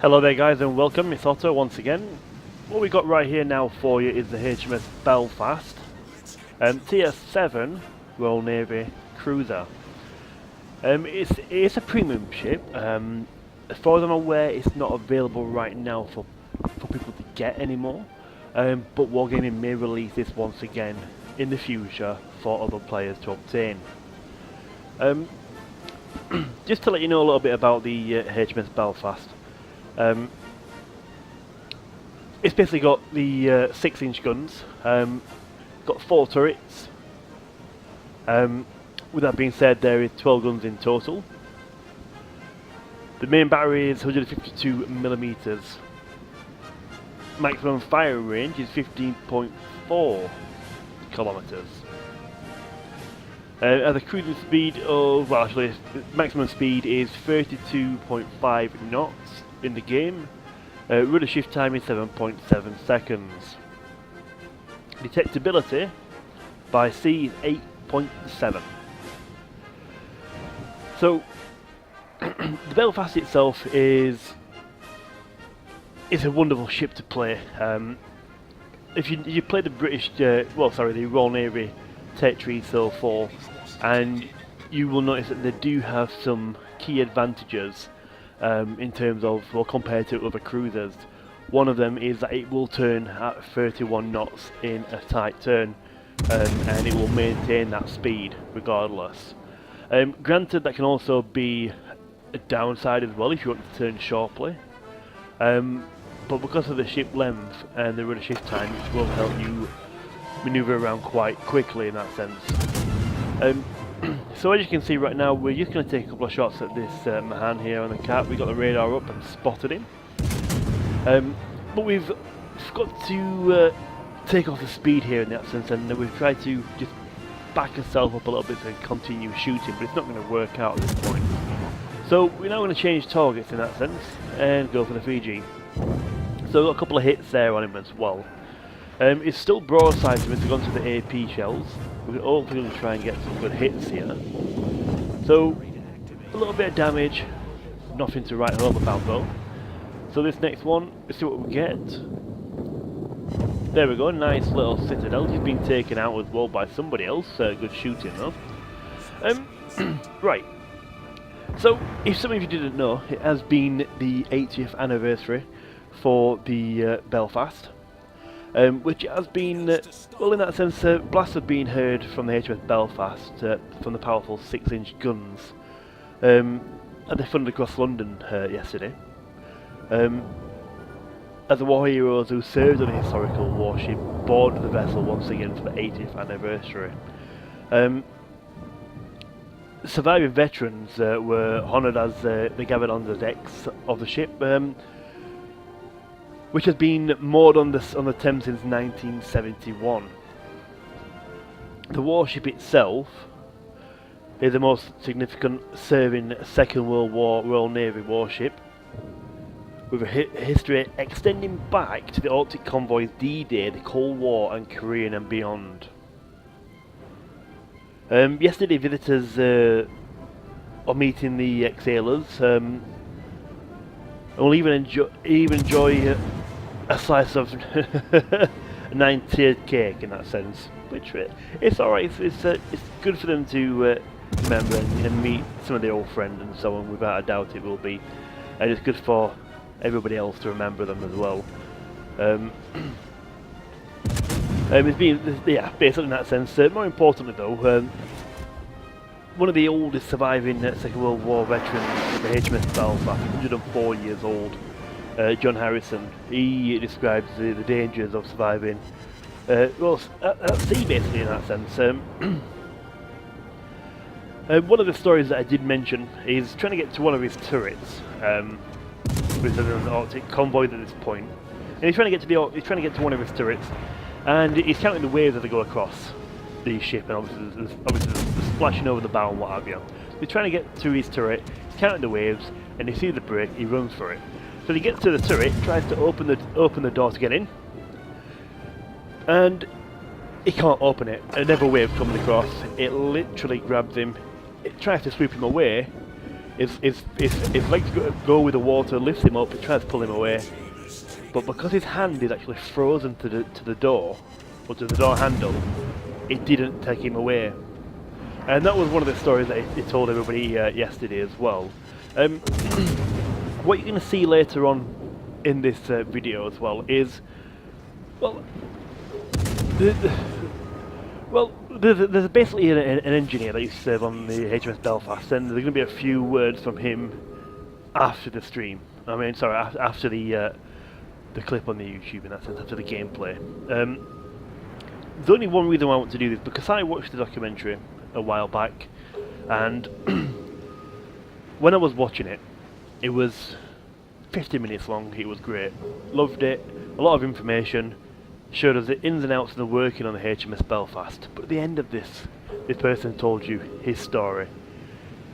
Hello there guys and welcome, it's Otto once again. What we got right here now for you is the HMS Belfast Tier 7 Royal Navy cruiser. It's a premium ship. As far as I'm aware, it's not available right now for people to get anymore, but Wargaming may release this once again in the future for other players to obtain. Just to let you know a little bit about the HMS Belfast. It's basically got the 6-inch guns, got 4 turrets. With that being said, there is 12 guns in total. The main battery is 152mm. Maximum fire range is 15.4 kilometers. At a cruising speed of, well actually, maximum speed is 32.5 knots in the game. Rudder shift time is 7.7 seconds. Detectability by sea is 8.7. So, the Belfast itself is a wonderful ship to play. If you play the the Royal Navy Territory so far, and you will notice that they do have some key advantages in terms of, well, compared to other cruisers. One of them is that it will turn at 31 knots in a tight turn, and it will maintain that speed regardless. Granted, that can also be a downside as well if you want to turn sharply, but because of the ship length and the rudder shift time, it will help you manoeuvre around quite quickly in that sense. So as you can see right now, we're just going to take a couple of shots at this Mahan here on the cat. We got the radar up and spotted him, but we've got to take off the speed here in that sense, and we've tried to just back ourselves up a little bit to continue shooting, but it's not going to work out at this point. So we're now going to change targets in that sense and go for the Fiji. So we've got a couple of hits there on him as well. It's still broadside to him to go onto the AP shells. We're hopefully going to try and get some good hits here. So, a little bit of damage, nothing to write home about though. So this next one, let's see what we get. There we go, nice little citadel. He's been taken out as well by somebody else. Good shooting though. Right. So, if some of you didn't know, it has been the 80th anniversary for the Belfast. Which has been, well, in that sense, blasts have been heard from the HMS Belfast from the powerful 6-inch guns as they thundered across London yesterday. As the war heroes who served on a historical warship boarded the vessel once again for the 80th anniversary. Surviving veterans were honoured as they gathered on the decks of the ship, which has been moored on the Thames since 1971. The warship itself is the most significant serving Second World War Royal Navy warship, with a history extending back to the Arctic convoys D-Day, the Cold War and Korean and beyond. Yesterday visitors are meeting the ex-sailors, and will even enjoy a slice of 9-tiered cake in that sense, which it's alright. It's good for them to remember and meet some of their old friends and so on. Without a doubt, it will be, and it's good for everybody else to remember them as well. It's been, yeah, basically in that sense. More importantly, though, one of the oldest surviving Second World War veterans of the HMS Belfast, 104 years old. John Harrison, he describes the dangers of surviving well, at sea, basically, in that sense. One of the stories that I did mention is trying to get to one of his turrets, which is an Arctic convoy at this point, and he's trying to get to one of his turrets, and he's counting the waves as they go across the ship, and obviously there's splashing over the bow and what have you. He's trying to get to his turret, he's counting the waves, and he sees the break, he runs for it. So he gets to the turret, tries to open the door to get in, and he can't open it. Another wave coming across, it literally grabs him, it tries to sweep him away, his legs go with the water, lifts him up, it tries to pull him away, but because his hand is actually frozen to the door, or to the door handle, it didn't take him away. And that was one of the stories that he told everybody yesterday as well. What you're going to see later on in this video as well is, well, there's basically an engineer that used to serve on the HMS Belfast, and there's going to be a few words from him after the stream. I mean, sorry, after the clip on the YouTube, in that sense, after the gameplay. There's only one reason why I want to do this, because I watched the documentary a while back, and when I was watching it, it was 50 minutes long. It was great, loved it, a lot of information, showed us the ins and outs of the working on the HMS Belfast. But at the end of this person told you his story,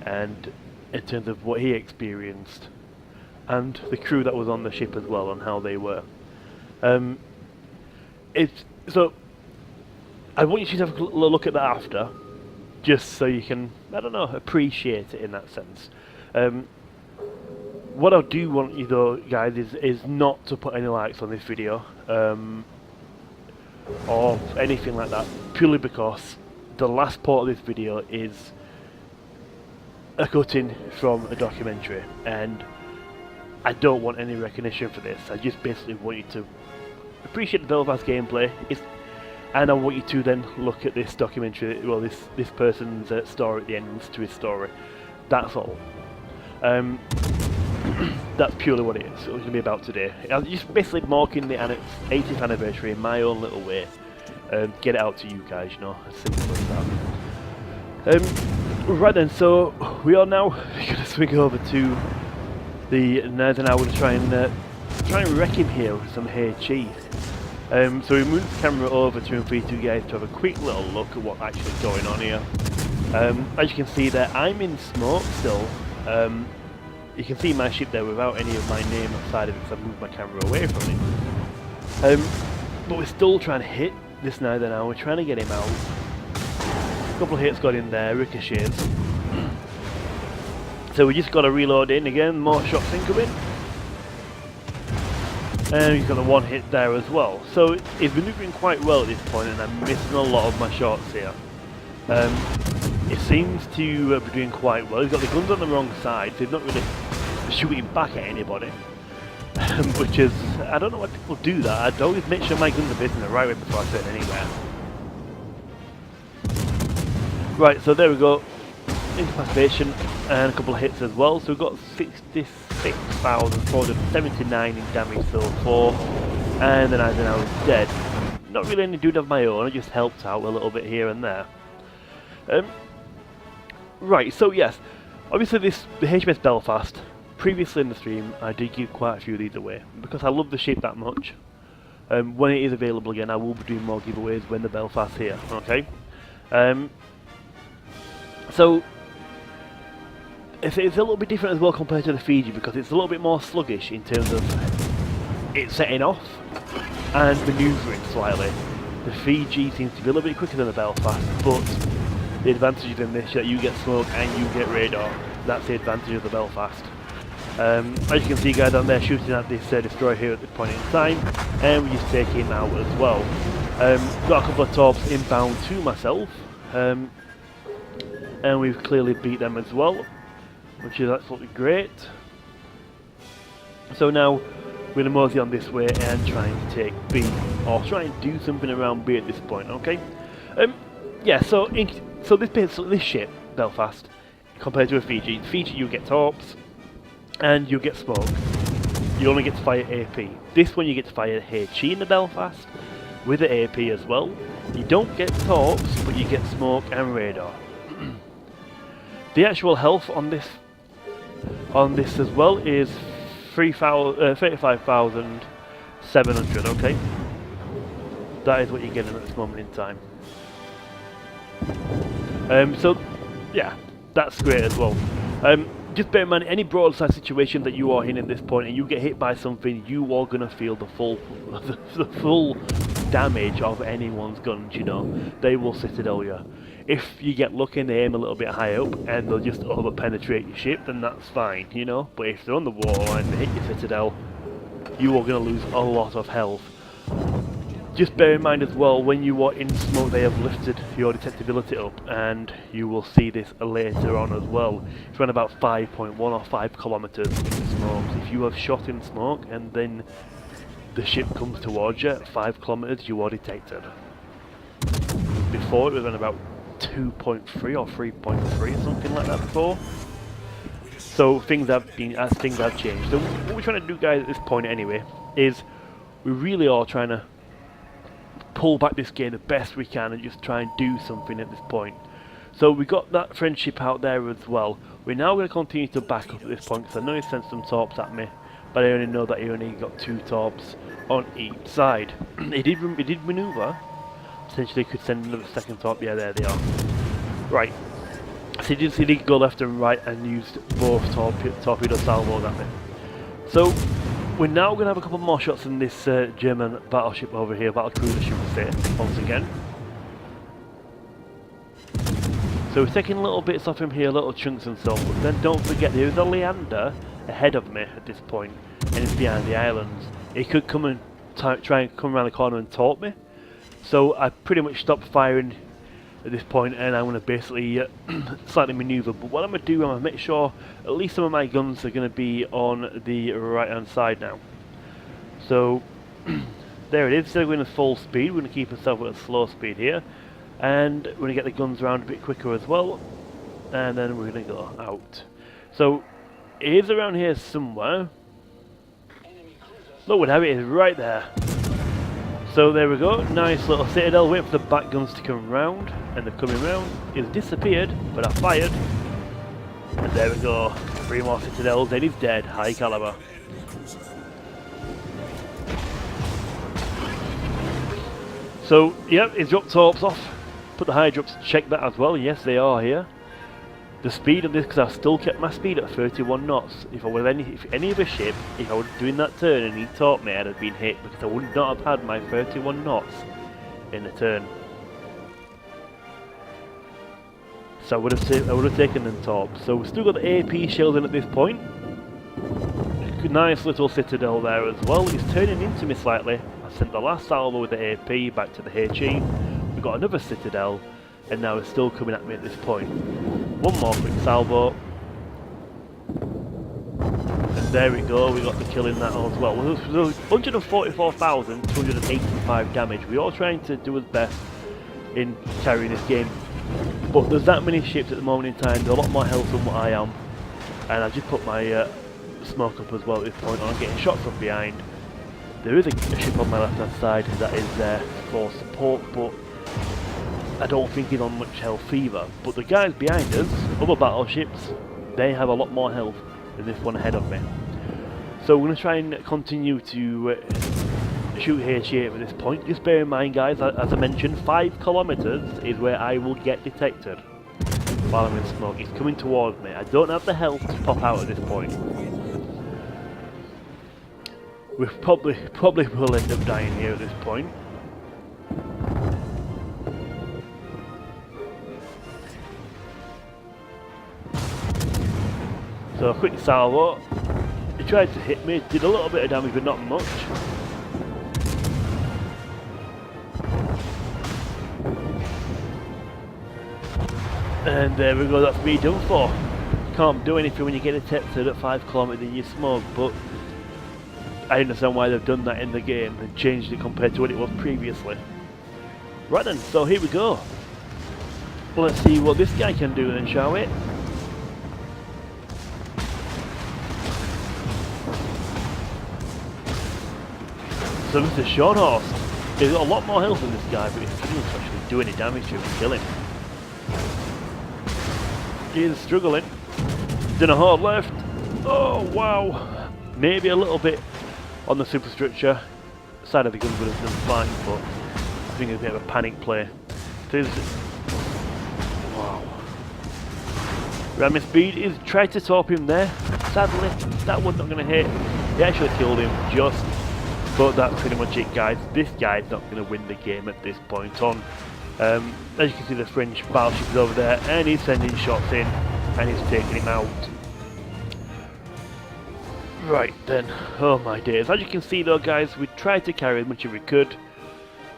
and in terms of what he experienced, and the crew that was on the ship as well, and how they were. So I want you to have a look at that after, just so you can, I don't know, appreciate it in that sense. What I do want you though, guys, is not to put any likes on this video, or anything like that, purely because the last part of this video is a cutting from a documentary, and I don't want any recognition for this. I just basically want you to appreciate the Belfast gameplay, and I want you to then look at this documentary, well, this person's story at the end, and listen to his story. That's all. That's purely what it is. It's going to be about today. I'm just basically marking the 80th anniversary in my own little way. Get it out to you guys, you know, as simple as that. Right then, so we are now going to swing over to the Northern Hour to try and wreck him here with some HE. So we move the camera over to him for you two guys to have a quick little look at what's actually going on here. As you can see there, I'm in smoke still. You can see my ship there without any of my name outside of it, because I've moved my camera away from it. But we're still trying to hit this Northern Hour. We're trying to get him out. A couple of hits got in there, ricochets. So we just got to reload in again, more shots incoming. And he's got the one hit there as well. So he's manoeuvring quite well at this point, and I'm missing a lot of my shots here. It seems to be doing quite well. He's got the guns on the wrong side, so he's not really shooting back at anybody. Which is, I don't know why people do that. I'd always make sure my guns are facing the right way before I turn anywhere. Right, so there we go. Incapacitation and a couple of hits as well. So we've got 66,479 in damage so far. And then I was dead. Not really any dude of my own, I just helped out a little bit here and there. Right, so yes, obviously the HMS Belfast, previously in the stream, I did give quite a few of these away, because I love the ship that much. When it is available again, I will be doing more giveaways when the Belfast's here, okay? So, it's a little bit different as well compared to the Fiji, because it's a little bit more sluggish in terms of it setting off and manoeuvring slightly. The Fiji seems to be a little bit quicker than the Belfast, but the advantage in this is that you get smoke and you get radar. That's the advantage of the Belfast. As you can see, guys, down there shooting at this destroyer here at this point in time, and we just take him out as well. Got a couple of torps inbound to myself, and we've clearly beat them as well, which is absolutely great. So now we're going to mosey on this way and try and take B, or try and do something around B at this point, okay? Yeah, so this ship, Belfast, compared to a Fiji, you get torps and you get smoke. You only get to fire AP. This one you get to fire HE in the Belfast with the AP as well. You don't get torps, but you get smoke and radar. The actual health on this as well is 35,700. Okay, that is what you're getting at this moment in time. So yeah, that's great as well. Just bear in mind, any broadside situation that you are in at this point and you get hit by something, you are going to feel the full damage of anyone's guns, you know. They will citadel you. If you get lucky and they aim a little bit high up and they'll just over penetrate your ship, then that's fine, you know. But if they're on the wall and they hit your citadel, you are going to lose a lot of health. Just bear in mind as well, when you are in smoke, they have lifted your detectability up, and you will see this later on as well. It's around about 5.1 or 5 kilometers in smoke. If you have shot in smoke and then the ship comes towards you at 5 kilometers, you are detected. Before it was around about 2.3 or 3.3, something like that before. So things have changed. So what we're trying to do, guys, at this point anyway, is we really are trying to pull back this game the best we can and just try and do something at this point. So we got that friendship out there as well. We're now going to continue to back up at this point, because I know he sent some torps at me, but I only know that he only got 2 torps on each side. he did manoeuvre. Potentially could send another second torp. Yeah, there they are. Right. So he did go left and right and used both torpedo salvos at me. So we're now going to have a couple more shots in this German battleship over here, battle cruiser, should we say, once again. So we're taking little bits off him here, little chunks and so on, but then don't forget there is a Leander ahead of me at this point, and it's behind the islands. He could come and try and come around the corner and taunt me. So I pretty much stopped firing at this point, and I'm going to basically slightly manoeuvre. But what I'm going to do, I'm going to make sure at least some of my guns are going to be on the right hand side now. So there it is. Instead of going at full speed, we're going to keep ourselves at a slow speed here, and we're going to get the guns around a bit quicker as well, and then we're going to go out. So it is around here somewhere. Look, what have it is right there. So there we go, nice little citadel, waiting for the back guns to come round, and they're coming round. It's disappeared, but I fired, and there we go, 3 more citadels, and he's dead, high caliber. So, yep, he's dropped torps off, put the high drops to check that as well, yes they are here. The speed of this, because I've still kept my speed at 31 knots. If I were any other ship, if I was doing that turn and he taught me, I'd have been hit, because I would not have had my 31 knots in the turn. So I would have taken them torps. So we've still got the AP shells in at this point. Nice little citadel there as well. It's turning into me slightly. I sent the last salvo with the AP back to the HE. We've got another citadel, and now it's still coming at me at this point. One more quick salvo. And there we go, we got the kill in that as well. There's 144,285 damage. We are trying to do our best in carrying this game. But there's that many ships at the moment in time, there's a lot more health than what I am. And I've just put my smoke up as well at this point, and I'm getting shots from behind. There is a ship on my left hand side that is there for support, but I don't think he's on much health either. But the guys behind us, other battleships, they have a lot more health than this one ahead of me. So we're going to try and continue to shoot HE at this point. Just bear in mind, guys, as I mentioned, 5 kilometers is where I will get detected while I'm in smoke. He's coming towards me. I don't have the health to pop out at this point. We probably will end up dying here at this point. So a quick salvo. He tried to hit me, did a little bit of damage but not much. And there we go, that's me done for. Can't do anything when you get detected at 5 kilometers in your smoke, but I understand why they've done that in the game and changed it compared to what it was previously. Right then, so here we go. Let's see what this guy can do then, shall we? So Mr. Short Horse, he's got a lot more health than this guy, but he doesn't actually do any damage to him and kill him. He's struggling. Done a hard left. Oh wow! Maybe a little bit on the superstructure. Side of the gun would have done fine, but I think it's a bit of a panic play. Wow. Ram his speed is tried to top him there. Sadly, that one's not going to hit. He actually killed him just. But that's pretty much it, guys. This guy's not going to win the game at this point on. As you can see, the French battleship is over there, and he's sending shots in, and he's taking him out. Right then, oh my days. As you can see though guys, we tried to carry as much as we could,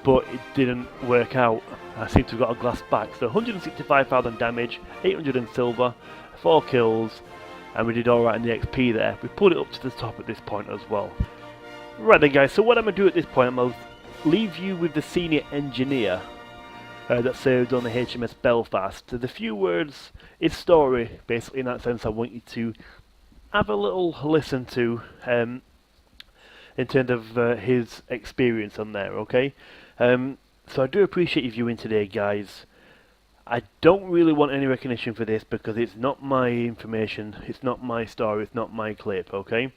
but it didn't work out. I seem to have got a glass back. So 165,000 damage, 800 in silver, 4 kills, and we did alright in the XP there. We pulled it up to the top at this point as well. Right then guys, so what I'm going to do at this point, I'm going to leave you with the senior engineer that served on the HMS Belfast. The few words, his story, basically in that sense I want you to have a little listen to in terms of his experience on there, okay? So I do appreciate you viewing today guys. I don't really want any recognition for this because it's not my information, it's not my story, it's not my clip, okay?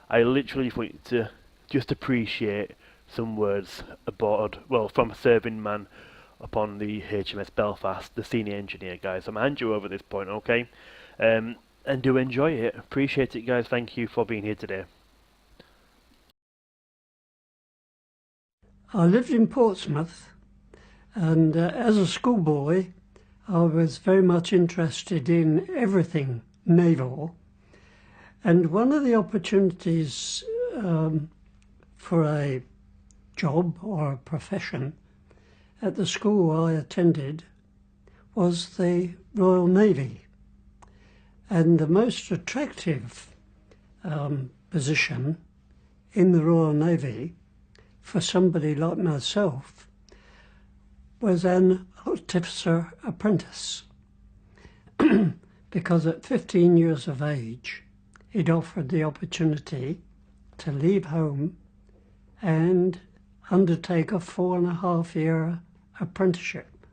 I literally want you to just appreciate some words aboard, well, from a serving man upon the HMS Belfast, the senior engineer guys. I'm going to hand you over at this point, okay? And do enjoy it. Appreciate it guys, thank you for being here today. I lived in Portsmouth, and as a schoolboy I was very much interested in everything naval, and one of the opportunities for a job or a profession at the school I attended was the Royal Navy, and the most attractive position in the Royal Navy for somebody like myself was an artificer apprentice because at 15 years of age it offered the opportunity to leave home and undertake a 4.5-year apprenticeship.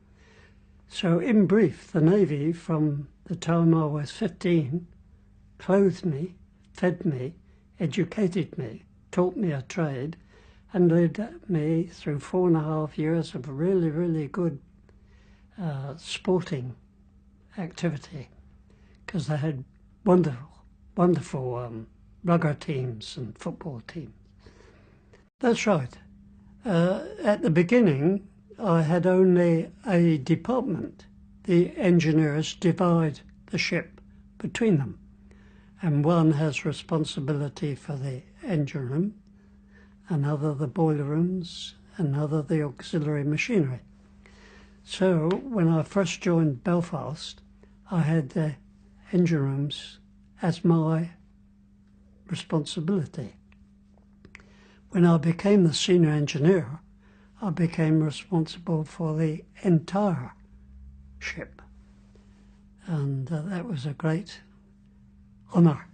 So in brief, the Navy from the time I was 15 clothed me, fed me, educated me, taught me a trade, and led me through 4.5 years of really, really good sporting activity, because they had wonderful rugger teams and football teams. That's right. At the beginning, I had only a department. The engineers divide the ship between them, and one has responsibility for the engine room, another the boiler rooms, another the auxiliary machinery. So when I first joined Belfast, I had the engine rooms as my responsibility. When I became the senior engineer, I became responsible for the entire ship, and that was a great honour.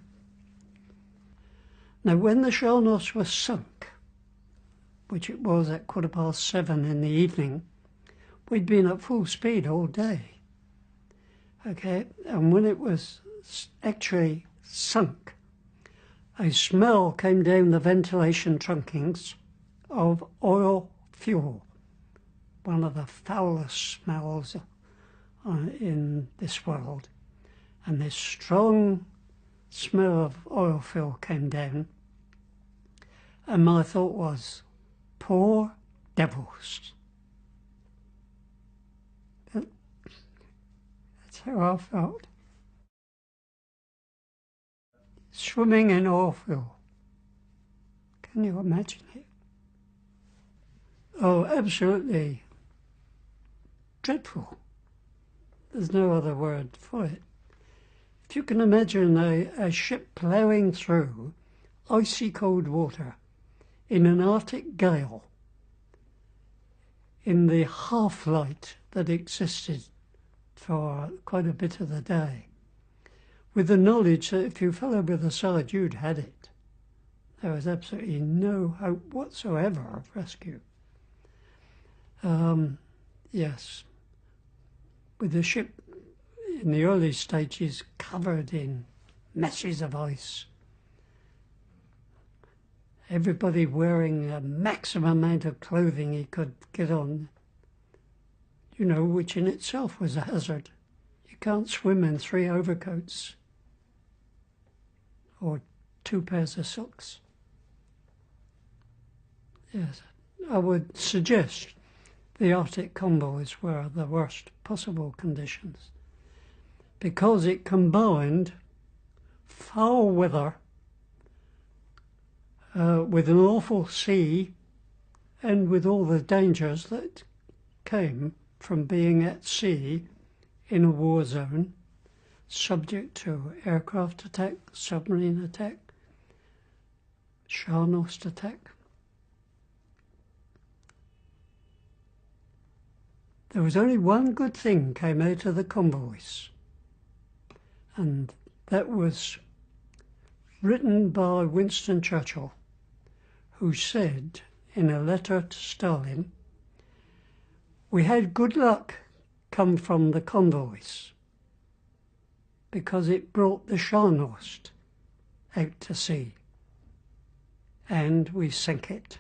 Now when the Shalnos was sunk, which it was at 7:15 in the evening, we'd been at full speed all day. Okay, and when it was actually sunk, a smell came down the ventilation trunkings of oil fuel, one of the foulest smells in this world. And this strong smell of oil fuel came down, and my thought was, poor devils. That's how I felt. Swimming in oil fuel. Can you imagine it? Oh, absolutely dreadful. There's no other word for it. If you can imagine a ship ploughing through icy cold water in an Arctic gale, in the half-light that existed for quite a bit of the day, with the knowledge that if you fell over the side, you'd had it. There was absolutely no hope whatsoever of rescue. Yes, with the ship in the early stages covered in masses of ice, everybody wearing a maximum amount of clothing he could get on, you know, which in itself was a hazard. You can't swim in 3 overcoats or 2 pairs of socks. Yes, I would suggest the Arctic convoys were the worst possible conditions because it combined foul weather with an awful sea and with all the dangers that came from being at sea in a war zone, subject to aircraft attack, submarine attack, Scharnost attack. There was only one good thing came out of the convoys, and that was written by Winston Churchill, who said in a letter to Stalin, "We had good luck come from the convoys because it brought the Scharnost out to sea, and we sank it."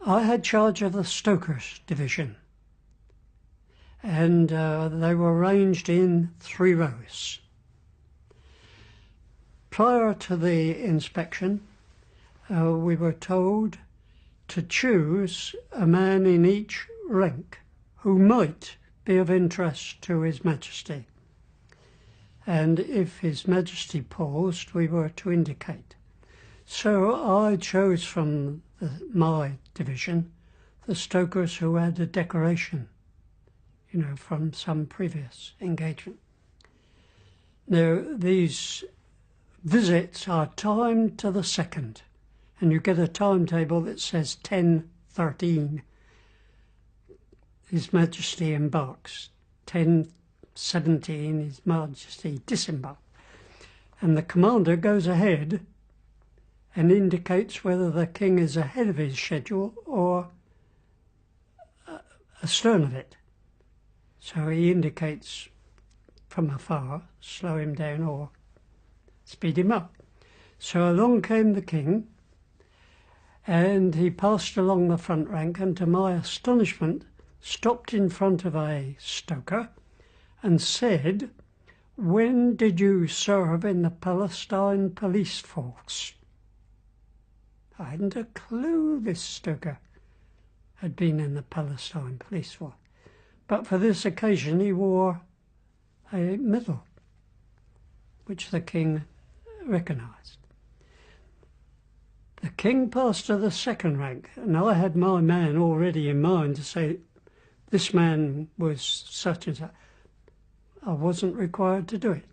I had charge of the Stokers Division, and they were arranged in 3 rows. Prior to the inspection, we were told to choose a man in each rank who might be of interest to His Majesty. And if His Majesty paused, we were to indicate. So I chose from my division the stokers who had a decoration, from some previous engagement. Now, these visits are timed to the second, and you get a timetable that says 10:13. His Majesty embarks. 10:17, His Majesty disembarks. And the commander goes ahead and indicates whether the king is ahead of his schedule or astern of it. So he indicates from afar, slow him down or speed him up. So along came the king, and he passed along the front rank, and to my astonishment stopped in front of a stoker and said, "When did you serve in the Palestine police force?" I hadn't a clue this stoker had been in the Palestine police force, but for this occasion he wore a medal, which the king recognised. The king passed to the second rank, and I had my man already in mind to say this man was such and such. I wasn't required to do it.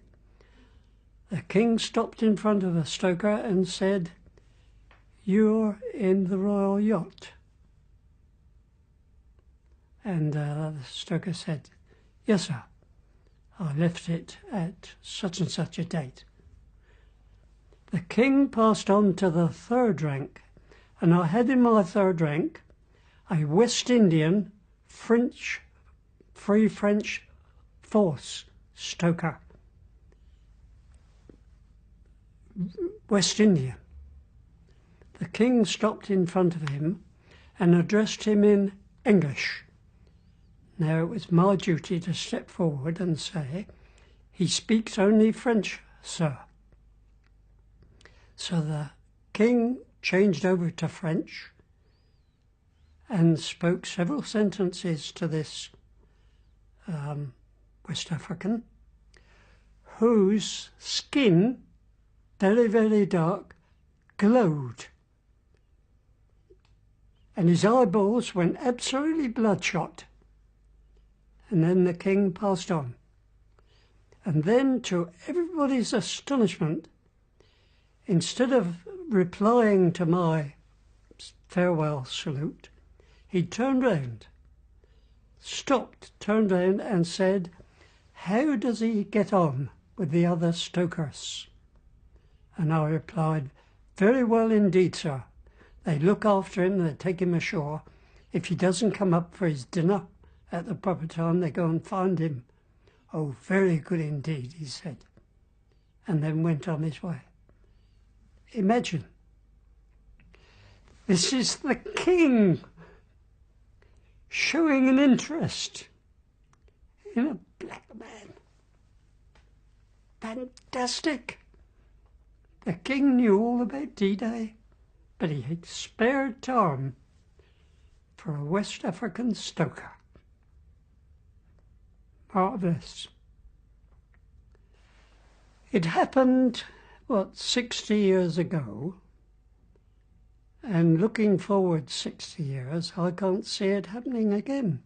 The king stopped in front of the stoker and said, "You're in the royal yacht." And the stoker said, "Yes, sir. I left it at such and such a date." The king passed on to the third rank, and I had in my third rank a West Indian Free French force stoker. West Indian. The king stopped in front of him and addressed him in English. Now it was my duty to step forward and say, "He speaks only French, sir." So the king changed over to French and spoke several sentences to this West African, whose skin, very, very dark, glowed, and his eyeballs went absolutely bloodshot. And then the king passed on. And then, to everybody's astonishment, instead of replying to my farewell salute, he turned round, stopped, turned round and said, "How does he get on with the other stokers?" And I replied, "Very well indeed, sir. They look after him, they take him ashore. If he doesn't come up for his dinner at the proper time, they go and find him." "Oh, very good indeed," he said, and then went on his way. Imagine, this is the king showing an interest in a black man. Fantastic. The king knew all about D-Day. but he had spared time for a West African stoker. Marvellous. It happened, 60 years ago, and looking forward 60 years, I can't see it happening again.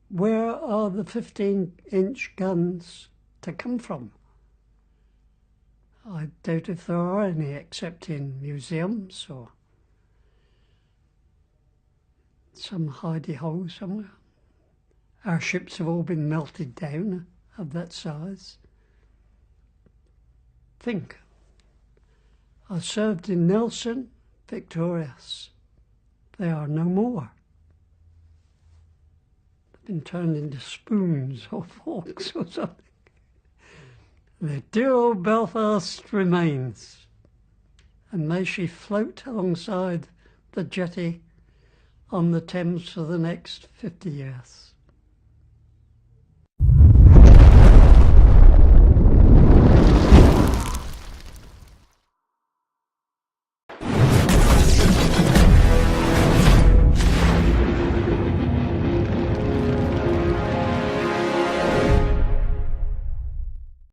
Where are the 15-inch guns to come from? I doubt if there are any, except in museums or some hidey hole somewhere. Our ships have all been melted down of that size. Think. I served in Nelson, victorious. They are no more. They've been turned into spoons or forks or something. The dear old Belfast remains, and may she float alongside the jetty on the Thames for the next 50 years.